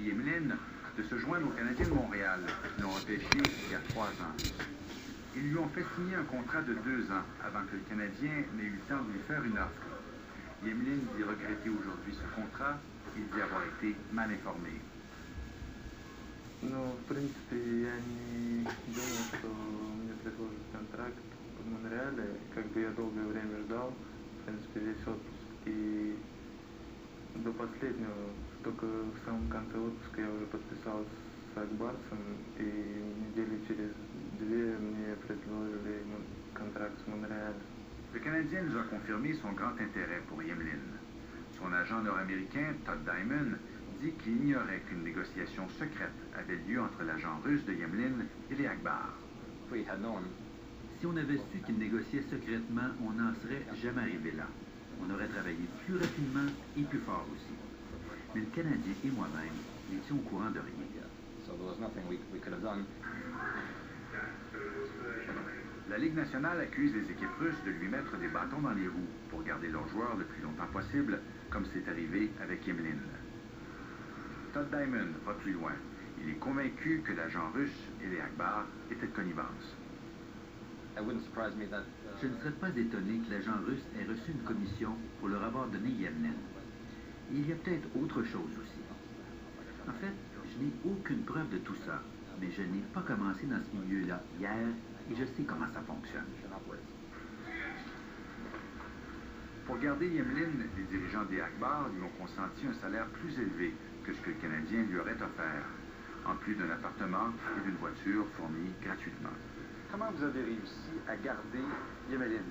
Yemelin de se joindre aux Canadiens de Montréal, qui l'ont repêché il y a 3 ans. Ils lui ont fait signer un contrat de 2 ans avant que le Canadien n'ait eu le temps de lui faire une offre. Yemelin dit regretter aujourd'hui ce contrat et dit avoir été mal informé. Ну, в принципе, я не думал, что мне предложат контракт в Монреале. Как бы я долгое время ждал, в принципе, весь отпуск. И до последнего, только в самом конце отпуска я уже подписал с Акбарсом, и недели через 2 мне предложили контракт с Монреалем. Le Canadien nous a confirmé son grand intérêt pour Yemelin. Son agent nord-américain, Todd Diamond, dit qu'il ignorait qu'une négociation secrète avait lieu entre l'agent russe de Yemelin et les Akbar. Si on avait su qu'il négociait secrètement, on n'en serait jamais arrivé là. On aurait travaillé plus rapidement et plus fort aussi. Mais le Canadien et moi-même n'étions au courant de rien. La Ligue nationale accuse les équipes russes de lui mettre des bâtons dans les roues pour garder leurs joueurs le plus longtemps possible, comme c'est arrivé avec Yemelin. Todd Diamond va plus loin. Il est convaincu que l'agent russe et les Akbar étaient de connivence. Je ne serais pas étonné que l'agent russe ait reçu une commission pour leur avoir donné Yemelin. Il y a peut-être autre chose aussi. En fait, je n'ai aucune preuve de tout ça, mais je n'ai pas commencé dans ce milieu-là hier et je sais comment ça fonctionne. Pour garder Yemelin, les dirigeants des Akbar lui ont consenti un salaire plus élevé que ce que le Canadien lui aurait offert, en plus d'un appartement et d'une voiture fournie gratuitement. Comment vous avez réussi à garder Yemelin?